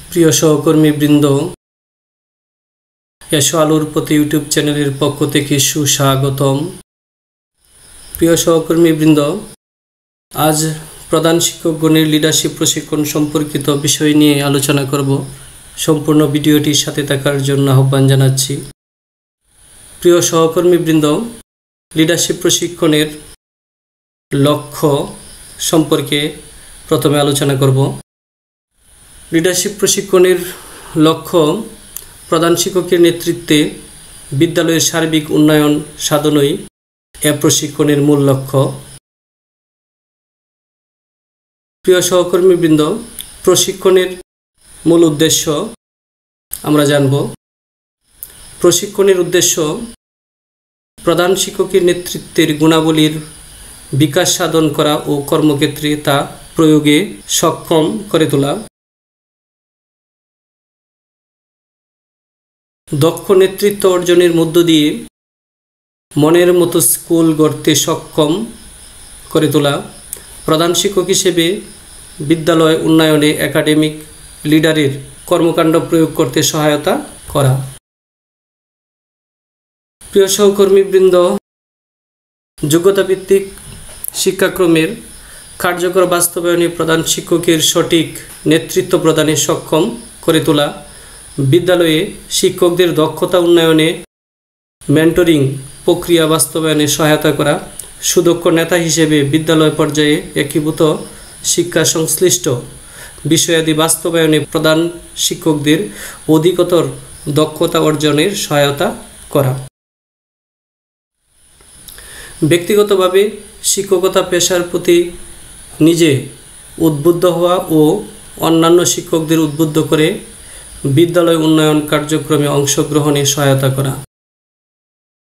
প্রিয় সহকর্মীবৃন্দ, এসো আলোর পথে ইউটিউব চ্যানেলের পক্ষ থেকে সুস্বাগতম। প্রিয় সহকর্মীবৃন্দ, আজ প্রধান শিক্ষকগণের লিডারশিপ প্রশিক্ষণ সম্পর্কিত বিষয় নিয়ে আলোচনা করব। সম্পূর্ণ ভিডিওটির সাথে থাকার জন্য আহ্বান জানাচ্ছি। প্রিয় সহকর্মীবৃন্দ, লিডারশিপ প্রশিক্ষণের লক্ষ্য সম্পর্কে প্রথমে আলোচনা করব। লিডারশিপ প্রশিক্ষণের লক্ষ্য প্রধান শিক্ষকের নেতৃত্বে বিদ্যালয়ের সার্বিক উন্নয়ন সাধনই এ প্রশিক্ষণের মূল লক্ষ্য। প্রিয় সহকর্মীবৃন্দ, প্রশিক্ষণের মূল উদ্দেশ্য আমরা জানব। প্রশিক্ষণের উদ্দেশ্য প্রধান শিক্ষকের নেতৃত্বের গুণাবলীর বিকাশ সাধন করা ও কর্মক্ষেত্রে তা প্রয়োগে সক্ষম করে তোলা। দক্ষ নেতৃত্ব অর্জনের মধ্য দিয়ে মনের মতো স্কুল গড়তে সক্ষম করে তোলা। প্রধান শিক্ষক হিসেবে বিদ্যালয় উন্নয়নে একাডেমিক লিডারের কর্মকাণ্ড প্রয়োগ করতে সহায়তা করা। প্রিয় সহকর্মীবৃন্দ, যোগ্যতাভিত্তিক শিক্ষাক্রমের কার্যকর বাস্তবায়নে প্রধান শিক্ষকের সঠিক নেতৃত্ব প্রদানে সক্ষম করে তোলা। বিদ্যালয়ে শিক্ষকদের দক্ষতা উন্নয়নে মেন্টরিং প্রক্রিয়া বাস্তবায়নে সহায়তা করা। সুদক্ষ নেতা হিসেবে বিদ্যালয় পর্যায়ে একীভূত শিক্ষা সংশ্লিষ্ট বিষয়াদি বাস্তবায়নে প্রধান শিক্ষকদের অধিকতর দক্ষতা অর্জনের সহায়তা করা। ব্যক্তিগতভাবে শিক্ষকতা পেশার প্রতি নিজে উদ্বুদ্ধ হওয়া ও অন্যান্য শিক্ষকদের উদ্বুদ্ধ করে বিদ্যালয় উন্নয়ন কার্যক্রমে অংশগ্রহণে সহায়তা করা।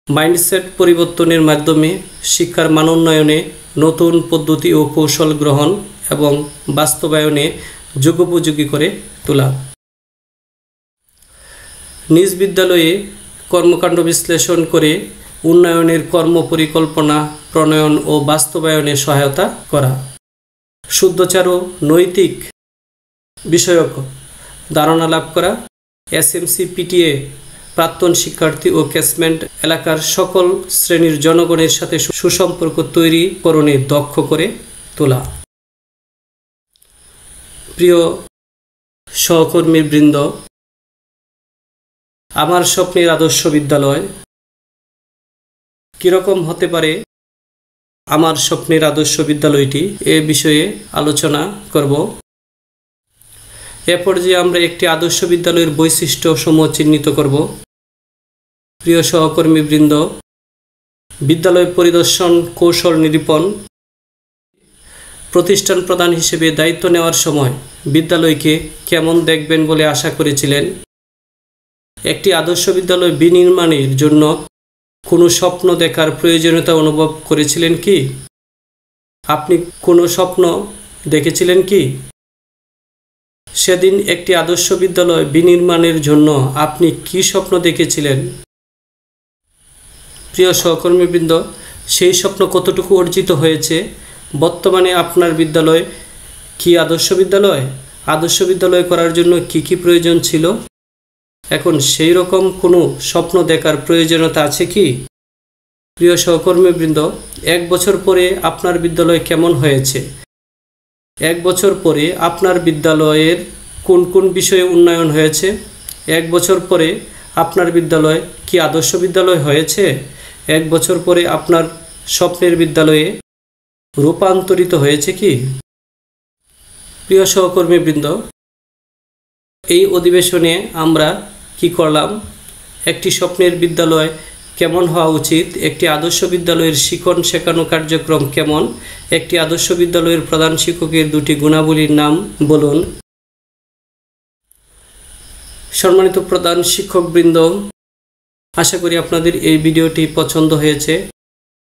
মাইন্ডসেট পরিবর্তনের মাধ্যমে শিক্ষার মান উন্নয়নে নতুন পদ্ধতি ও কৌশল গ্রহণ এবং বাস্তবায়নে যুগোপযোগী করে তোলা। নিজ বিদ্যালয়ে কর্মকাণ্ড বিশ্লেষণ করে উন্নয়নের কর্মপরিকল্পনা প্রণয়ন ও বাস্তবায়নে সহায়তা করা। শুদ্ধচার ও নৈতিক বিষয়ক ধারণা লাভ করা। এসএমসি পিটিএ প্রাক্তন শিক্ষার্থী ও ক্যাচমেন্ট এলাকার সকল শ্রেণীর জনগণের সাথে সুসম্পর্ক তৈরিকরণে দক্ষ করে তোলা। প্রিয় সহকর্মীবৃন্দ, আমার স্বপ্নের আদর্শ বিদ্যালয় কীরকম হতে পারে? আমার স্বপ্নের আদর্শ বিদ্যালয়টি এ বিষয়ে আলোচনা করব। এ পর্যায়ে আমরা একটি আদর্শ বিদ্যালয়ের বৈশিষ্ট্যসমূহ চিহ্নিত করব। প্রিয় সহকর্মীবৃন্দ, বিদ্যালয় পরিদর্শন কৌশল নিরূপণ। প্রতিষ্ঠান প্রধান হিসেবে দায়িত্ব নেওয়ার সময় বিদ্যালয়কে কেমন দেখবেন বলে আশা করেছিলেন? একটি আদর্শ বিদ্যালয় বিনির্মাণের জন্য কোনো স্বপ্ন দেখার প্রয়োজনীয়তা অনুভব করেছিলেন কি? আপনি কোনো স্বপ্ন দেখেছিলেন কি? সেদিন একটি আদর্শ বিদ্যালয় বিনির্মাণের জন্য আপনি কি স্বপ্ন দেখেছিলেন? প্রিয় সহকর্মীবৃন্দ, সেই স্বপ্ন কতটুকু অর্জিত হয়েছে? বর্তমানে আপনার বিদ্যালয় কি আদর্শ বিদ্যালয়? আদর্শ বিদ্যালয় করার জন্য কি কি প্রয়োজন ছিল? এখন সেই রকম কোনো স্বপ্ন দেখার প্রয়োজনীয়তা আছে কি? প্রিয় সহকর্মীবৃন্দ, 1 বছর পরে আপনার বিদ্যালয় কেমন হয়েছে? 1 বছর পরে আপনার বিদ্যালয়ের কোন কোন বিষয়ে উন্নয়ন হয়েছে? 1 বছর পরে আপনার বিদ্যালয় কি আদর্শ বিদ্যালয় হয়েছে? 1 বছর পরে আপনার স্বপ্নের বিদ্যালয়ে রূপান্তরিত হয়েছে কি? প্রিয় সহকর্মীবৃন্দ, এই অধিবেশনে আমরা কি করলাম? একটি স্বপ্নের বিদ্যালয় কেমন হওয়া উচিত, একটি আদর্শ বিদ্যালয়ের শিখন শেখানো কার্যক্রম কেমন, একটি আদর্শ বিদ্যালয়ের প্রধান শিক্ষকের 2টি গুণাবলীর নাম বলুন। সম্মানিত প্রধান শিক্ষকবৃন্দ, আশা করি আপনাদের এই ভিডিওটি পছন্দ হয়েছে।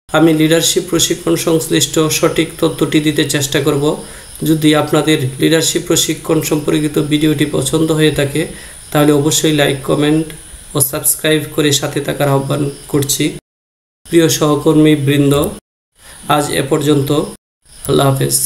আমি লিডারশিপ প্রশিক্ষণ সংশ্লিষ্ট সঠিক তথ্যটি দিতে চেষ্টা করব। যদি আপনাদের লিডারশিপ প্রশিক্ষণ সম্পর্কিত ভিডিওটি পছন্দ হয়ে থাকে তাহলে অবশ্যই লাইক, কমেন্ট ও সাবস্ক্রাইব করে সাথে থাকার আহ্বান করছি। প্রিয় সহকর্মীবৃন্দ, আজ এ পর্যন্ত। আল্লাহ হাফেজ।